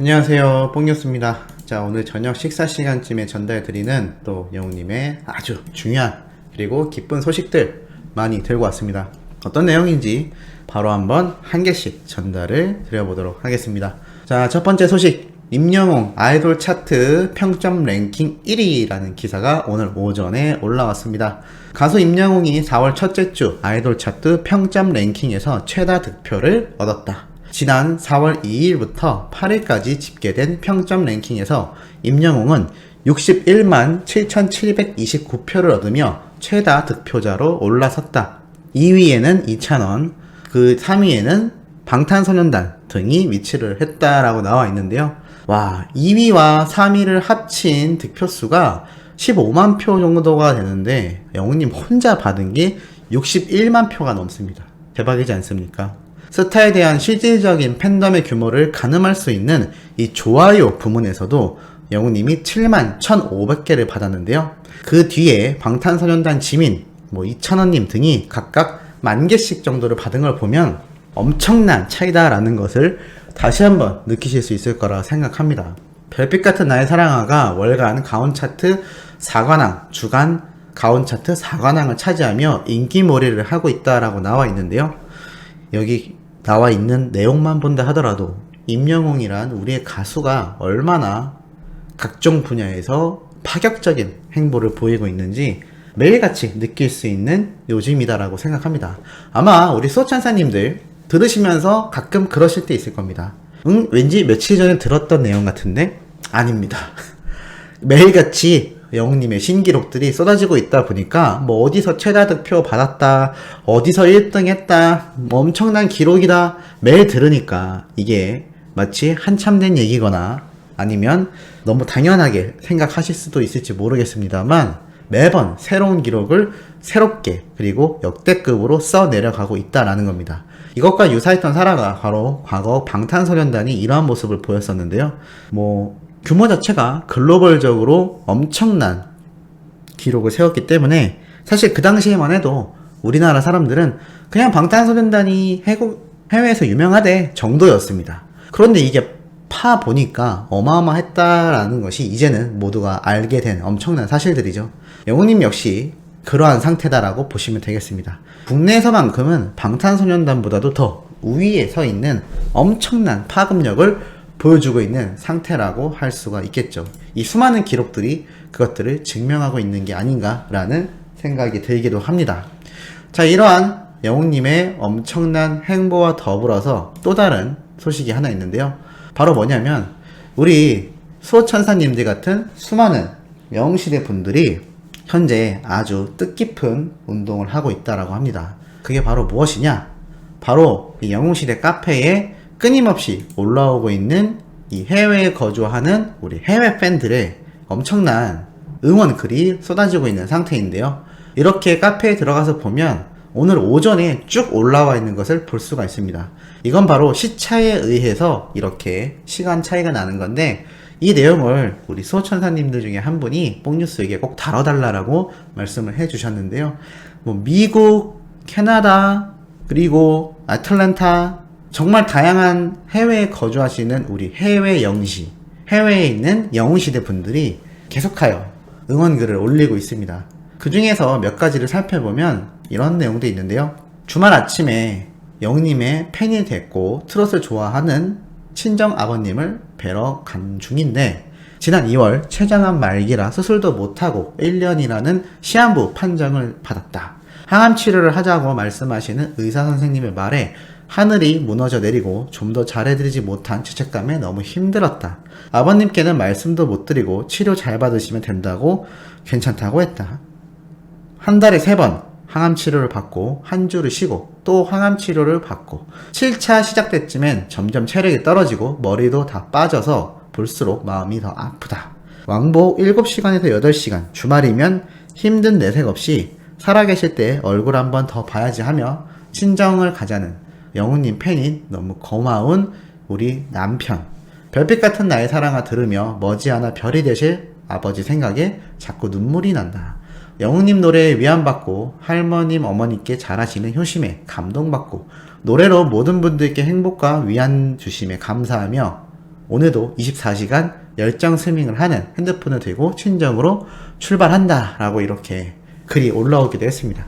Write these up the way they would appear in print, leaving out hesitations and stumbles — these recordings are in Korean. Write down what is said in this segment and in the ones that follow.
안녕하세요, 뽕뉴스입니다. 자, 오늘 저녁 식사 시간쯤에 전달드리는 또 영웅님의 아주 중요한 그리고 기쁜 소식들 많이 들고 왔습니다. 어떤 내용인지 바로 한번 한 개씩 전달을 드려보도록 하겠습니다. 자, 첫 번째 소식, 임영웅 아이돌 차트 평점 랭킹 1위라는 기사가 오늘 오전에 올라왔습니다. 가수 임영웅이 4월 첫째 주 아이돌 차트 평점 랭킹에서 최다 득표를 얻었다. 지난 4월 2일부터 8일까지 집계된 평점 랭킹에서 임영웅은 61만 7,729표를 얻으며 최다 득표자로 올라섰다. 2위에는 이찬원, 그 3위에는 방탄소년단 등이 위치를 했다라고 나와 있는데요. 와, 2위와 3위를 합친 득표수가 15만 표 정도가 되는데 영웅님 혼자 받은 게 61만 표가 넘습니다. 대박이지 않습니까? 스타에 대한 실질적인 팬덤의 규모를 가늠할 수 있는 이 좋아요 부문에서도 영웅님이 7만 1,500개를 받았는데요. 그 뒤에 방탄소년단 지민, 이찬원님 등이 각각 10,000개씩 정도를 받은 걸 보면 엄청난 차이다라는 것을 다시 한번 느끼실 수 있을 거라 생각합니다. 별빛 같은 나의 사랑아가 월간 가온 차트 4관왕, 주간 가온 차트 4관왕을 차지하며 인기몰이를 하고 있다라고 나와 있는데요. 여기 나와 있는 내용만 본다 하더라도 임영웅이란 우리의 가수가 얼마나 각종 분야에서 파격적인 행보를 보이고 있는지 매일같이 느낄 수 있는 요즘이다라고 생각합니다. 아마 우리 수호천사님들 들으시면서 가끔 그러실 때 있을 겁니다. 왠지 며칠 전에 들었던 내용 같은데? 아닙니다. 매일같이 영웅님의 신기록들이 쏟아지고 있다 보니까 어디서 최다 득표 받았다, 어디서 1등 했다, 엄청난 기록이다 매일 들으니까 이게 마치 한참 된 얘기거나 아니면 너무 당연하게 생각하실 수도 있을지 모르겠습니다만 매번 새로운 기록을 새롭게 그리고 역대급으로 써내려가고 있다라는 겁니다. 이것과 유사했던 사례가 바로 과거 방탄소년단이 이러한 모습을 보였었는데요. 규모 자체가 글로벌적으로 엄청난 기록을 세웠기 때문에 사실 그 당시에만 해도 우리나라 사람들은 그냥 방탄소년단이 해외에서 유명하대 정도였습니다. 그런데 이게 파보니까 어마어마했다라는 것이 이제는 모두가 알게 된 엄청난 사실들이죠. 영웅님 역시 그러한 상태다라고 보시면 되겠습니다. 국내에서만큼은 방탄소년단보다도 더 우위에 서 있는 엄청난 파급력을 보여주고 있는 상태라고 할 수가 있겠죠. 이 수많은 기록들이 그것들을 증명하고 있는 게 아닌가라는 생각이 들기도 합니다. 자, 이러한 영웅님의 엄청난 행보와 더불어서 또 다른 소식이 하나 있는데요. 바로 뭐냐면 우리 수호천사님들 같은 수많은 영웅시대 분들이 현재 아주 뜻깊은 운동을 하고 있다라고 합니다. 그게 바로 무엇이냐? 바로 이 영웅시대 카페에 끊임없이 올라오고 있는 이 해외에 거주하는 우리 해외 팬들의 엄청난 응원 글이 쏟아지고 있는 상태인데요. 이렇게 카페에 들어가서 보면 오늘 오전에 쭉 올라와 있는 것을 볼 수가 있습니다. 이건 바로 시차에 의해서 이렇게 시간 차이가 나는 건데 이 내용을 우리 수호천사님들 중에 한 분이 뽕뉴스에게 꼭 다뤄달라고 말씀을 해주셨는데요. 미국, 캐나다, 그리고 아틀란타 정말 다양한 해외에 거주하시는 우리 해외 영시, 해외에 있는 영웅시대 분들이 계속하여 응원글을 올리고 있습니다. 그 중에서 몇 가지를 살펴보면 이런 내용도 있는데요. 주말 아침에 영웅님의 팬이 됐고 트롯을 좋아하는 친정 아버님을 뵈러 간 중인데 지난 2월 췌장암 말기라 수술도 못하고 1년이라는 시한부 판정을 받았다. 항암 치료를 하자고 말씀하시는 의사 선생님의 말에 하늘이 무너져 내리고 좀 더 잘해드리지 못한 죄책감에 너무 힘들었다. 아버님께는 말씀도 못 드리고 치료 잘 받으시면 된다고 괜찮다고 했다. 한 달에 3번 항암 치료를 받고 한 주를 쉬고 또 항암 치료를 받고 7차 시작 때쯤엔 점점 체력이 떨어지고 머리도 다 빠져서 볼수록 마음이 더 아프다. 왕복 7시간에서 8시간 주말이면 힘든 내색 없이 살아계실 때 얼굴 한번 더 봐야지 하며 친정을 가자는 영웅님 팬인 너무 고마운 우리 남편 별빛 같은 나의 사랑아 들으며 머지않아 별이 되실 아버지 생각에 자꾸 눈물이 난다. 영웅님 노래에 위안받고 할머님 어머니께 잘하시는 효심에 감동받고 노래로 모든 분들께 행복과 위안 주심에 감사하며 오늘도 24시간 열정 스밍을 하는 핸드폰을 들고 친정으로 출발한다 라고 이렇게 글이 올라오기도 했습니다.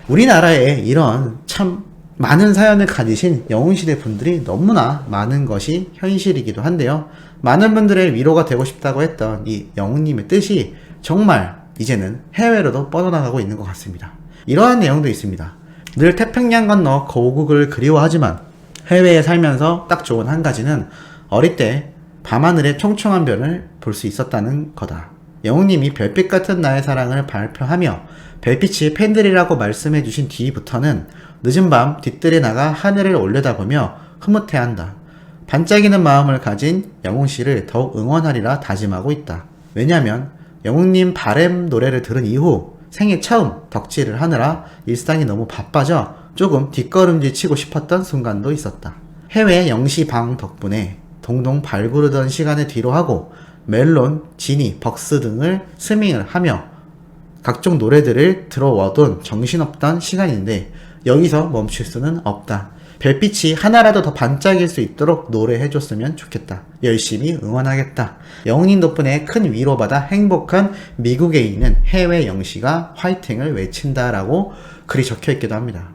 우리나라에 이런 참 많은 사연을 가지신 영웅시대 분들이 너무나 많은 것이 현실이기도 한데요. 많은 분들의 위로가 되고 싶다고 했던 이 영웅님의 뜻이 정말 이제는 해외로도 뻗어나가고 있는 것 같습니다. 이러한 내용도 있습니다. 늘 태평양 건너 고국을 그리워하지만 해외에 살면서 딱 좋은 한 가지는 어릴 때 밤하늘의 총총한 별을 볼 수 있었다는 거다. 영웅님이 별빛 같은 나의 사랑을 발표하며 별빛이 팬들이라고 말씀해 주신 뒤부터는 늦은 밤 뒤뜰에 나가 하늘을 올려다보며 흐뭇해한다. 반짝이는 마음을 가진 영웅씨를 더욱 응원하리라 다짐하고 있다. 왜냐면 영웅님 바램 노래를 들은 이후 생애 처음 덕질을 하느라 일상이 너무 바빠져 조금 뒷걸음질 치고 싶었던 순간도 있었다. 해외 영시방 덕분에 동동 발구르던 시간을 뒤로하고 멜론, 지니, 벅스 등을 스밍을 하며 각종 노래들을 들어와둔 정신없던 시간인데 여기서 멈출 수는 없다. 별빛이 하나라도 더 반짝일 수 있도록 노래해줬으면 좋겠다. 열심히 응원하겠다. 영웅님 덕분에 큰 위로받아 행복한 미국에 있는 해외 영시가 화이팅을 외친다라고 글이 적혀있기도 합니다.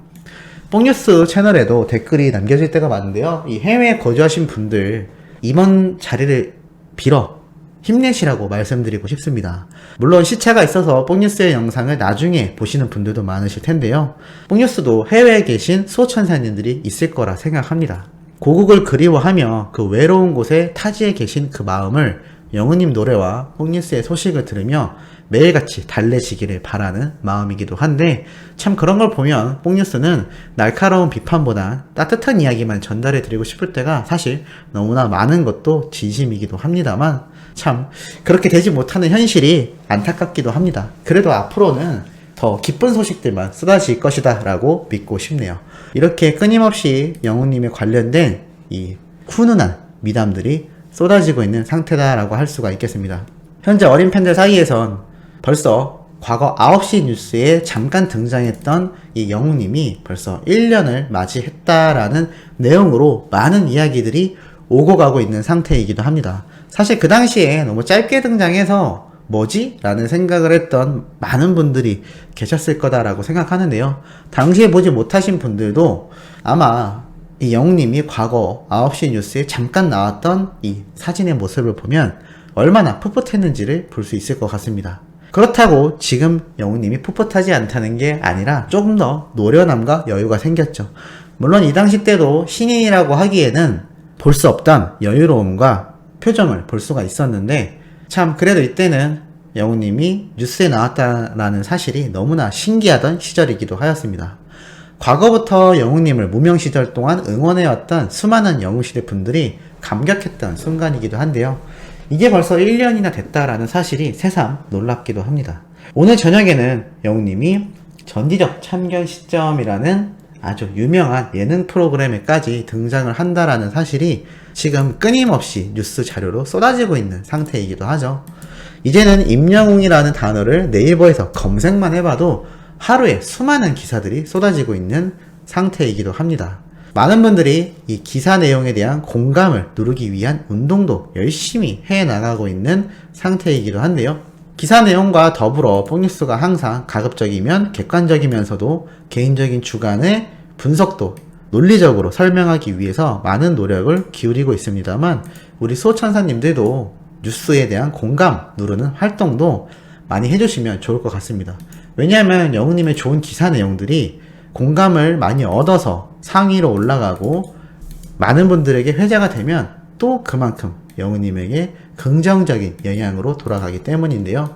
뽕뉴스 채널에도 댓글이 남겨질 때가 많은데요. 이 해외에 거주하신 분들 이번 자리를 빌어 힘내시라고 말씀드리고 싶습니다. 물론 시차가 있어서 뽕뉴스의 영상을 나중에 보시는 분들도 많으실 텐데요. 뽕뉴스도 해외에 계신 수호천사님들이 있을 거라 생각합니다. 고국을 그리워하며 그 외로운 곳에 타지에 계신 그 마음을 영우님 노래와 뽕뉴스의 소식을 들으며 매일같이 달래시기를 바라는 마음이기도 한데 참 그런 걸 보면 뽕뉴스는 날카로운 비판보다 따뜻한 이야기만 전달해 드리고 싶을 때가 사실 너무나 많은 것도 진심이기도 합니다만 참 그렇게 되지 못하는 현실이 안타깝기도 합니다. 그래도 앞으로는 더 기쁜 소식들만 쏟아질 것이다 라고 믿고 싶네요. 이렇게 끊임없이 영웅님에 관련된 이 훈훈한 미담들이 쏟아지고 있는 상태다라고 할 수가 있겠습니다. 현재 어린 팬들 사이에선 벌써 과거 9시 뉴스에 잠깐 등장했던 이 영웅님이 벌써 1년을 맞이했다라는 내용으로 많은 이야기들이 오고 가고 있는 상태이기도 합니다. 사실 그 당시에 너무 짧게 등장해서 뭐지? 라는 생각을 했던 많은 분들이 계셨을 거다라고 생각하는데요. 당시에 보지 못하신 분들도 아마 이 영웅님이 과거 9시 뉴스에 잠깐 나왔던 이 사진의 모습을 보면 얼마나 풋풋했는지를 볼 수 있을 것 같습니다. 그렇다고 지금 영웅님이 풋풋하지 않다는 게 아니라 조금 더 노련함과 여유가 생겼죠. 물론 이 당시 때도 신인이라고 하기에는 볼 수 없던 여유로움과 표정을 볼 수가 있었는데 참 그래도 이때는 영웅님이 뉴스에 나왔다라는 사실이 너무나 신기하던 시절이기도 하였습니다. 과거부터 영웅님을 무명 시절 동안 응원해왔던 수많은 영웅시대 분들이 감격했던 순간이기도 한데요. 이게 벌써 1년이나 됐다라는 사실이 새삼 놀랍기도 합니다. 오늘 저녁에는 영웅님이 전지적 참견 시점이라는 아주 유명한 예능 프로그램에까지 등장을 한다라는 사실이 지금 끊임없이 뉴스 자료로 쏟아지고 있는 상태이기도 하죠. 이제는 임영웅이라는 단어를 네이버에서 검색만 해봐도 하루에 수많은 기사들이 쏟아지고 있는 상태이기도 합니다. 많은 분들이 이 기사 내용에 대한 공감을 누르기 위한 운동도 열심히 해나가고 있는 상태이기도 한데요. 기사 내용과 더불어 뽕뉴스가 항상 가급적이면 객관적이면서도 개인적인 주관의 분석도 논리적으로 설명하기 위해서 많은 노력을 기울이고 있습니다만 우리 수호천사님들도 뉴스에 대한 공감 누르는 활동도 많이 해주시면 좋을 것 같습니다. 왜냐하면 영웅님의 좋은 기사 내용들이 공감을 많이 얻어서 상위로 올라가고 많은 분들에게 회자가 되면 또 그만큼 영웅님에게 긍정적인 영향으로 돌아가기 때문인데요.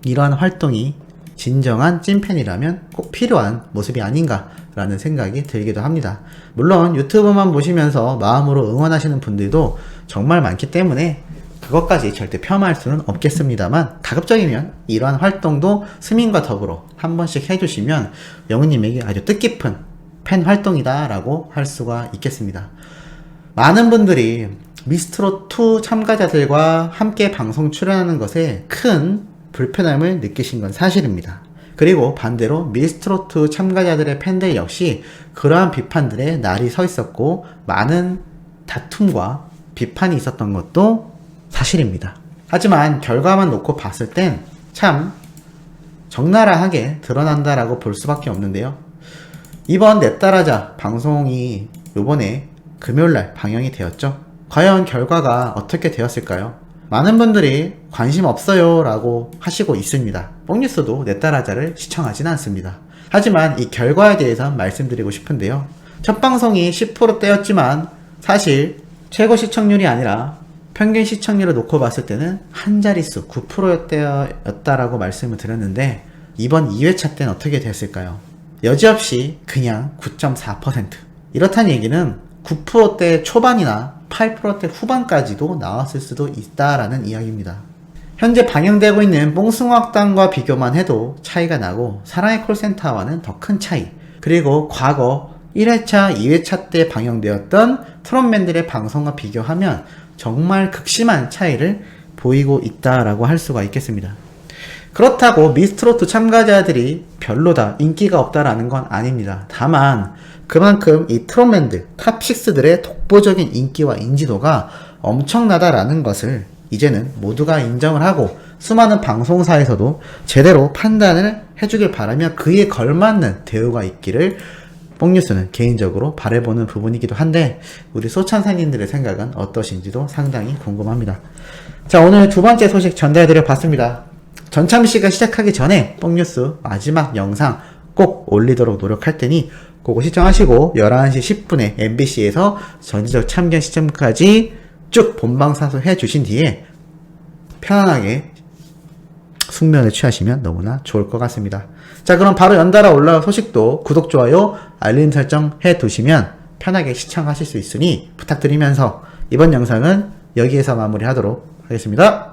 이러한 활동이 진정한 찐팬이라면 꼭 필요한 모습이 아닌가라는 생각이 들기도 합니다. 물론 유튜브만 보시면서 마음으로 응원하시는 분들도 정말 많기 때문에 그것까지 절대 폄하할 수는 없겠습니다만 가급적이면 이러한 활동도 스밍과 더불어 한 번씩 해주시면 영웅님에게 아주 뜻깊은 팬 활동이다 라고 할 수가 있겠습니다. 많은 분들이 미스트롯2 참가자들과 함께 방송 출연하는 것에 큰 불편함을 느끼신 건 사실입니다. 그리고 반대로 미스트롯2 참가자들의 팬들 역시 그러한 비판들에 날이 서 있었고 많은 다툼과 비판이 있었던 것도 사실입니다. 하지만 결과만 놓고 봤을 땐 참 적나라하게 드러난다라고 볼 수밖에 없는데요. 이번 내 따라자 방송이 요번에 금요일날 방영이 되었죠. 과연 결과가 어떻게 되었을까요? 많은 분들이 관심 없어요 라고 하시고 있습니다. 뽕뉴스도 내 따라자를 시청하진 않습니다. 하지만 이 결과에 대해서 말씀드리고 싶은데요. 첫 방송이 10%대였지만 사실 최고 시청률이 아니라 평균 시청률을 놓고 봤을 때는 한 자릿수 9%였다라고 말씀을 드렸는데 이번 2회차 때는 어떻게 됐을까요? 여지없이 그냥 9.4%. 이렇다는 얘기는 9%대 초반이나 8%대 후반까지도 나왔을 수도 있다라는 이야기입니다. 현재 방영되고 있는 뽕숭어학당과 비교만 해도 차이가 나고 사랑의 콜센터와는 더 큰 차이, 그리고 과거 1회차, 2회차 때 방영되었던 트롯맨들의 방송과 비교하면 정말 극심한 차이를 보이고 있다라고 할 수가 있겠습니다. 그렇다고 미스트롯 참가자들이 별로다, 인기가 없다라는 건 아닙니다. 다만 그만큼 이 트롯맨들, 탑6들의 독보적인 인기와 인지도가 엄청나다라는 것을 이제는 모두가 인정을 하고 수많은 방송사에서도 제대로 판단을 해주길 바라며 그에 걸맞는 대우가 있기를 뽕뉴스는 개인적으로 바라보는 부분이기도 한데 우리 소천사님들의 생각은 어떠신지도 상당히 궁금합니다. 자, 오늘 두 번째 소식 전달드려 봤습니다. 전참시가 시작하기 전에 뽕뉴스 마지막 영상 꼭 올리도록 노력할 테니 그거 시청하시고 11시 10분에 MBC에서 전지적 참견 시점까지 쭉 본방사수 해주신 뒤에 편안하게 숙면을 취하시면 너무나 좋을 것 같습니다. 자, 그럼 바로 연달아 올라올 소식도 구독, 좋아요, 알림 설정 해두시면 편하게 시청하실 수 있으니 부탁드리면서 이번 영상은 여기에서 마무리하도록 하겠습니다.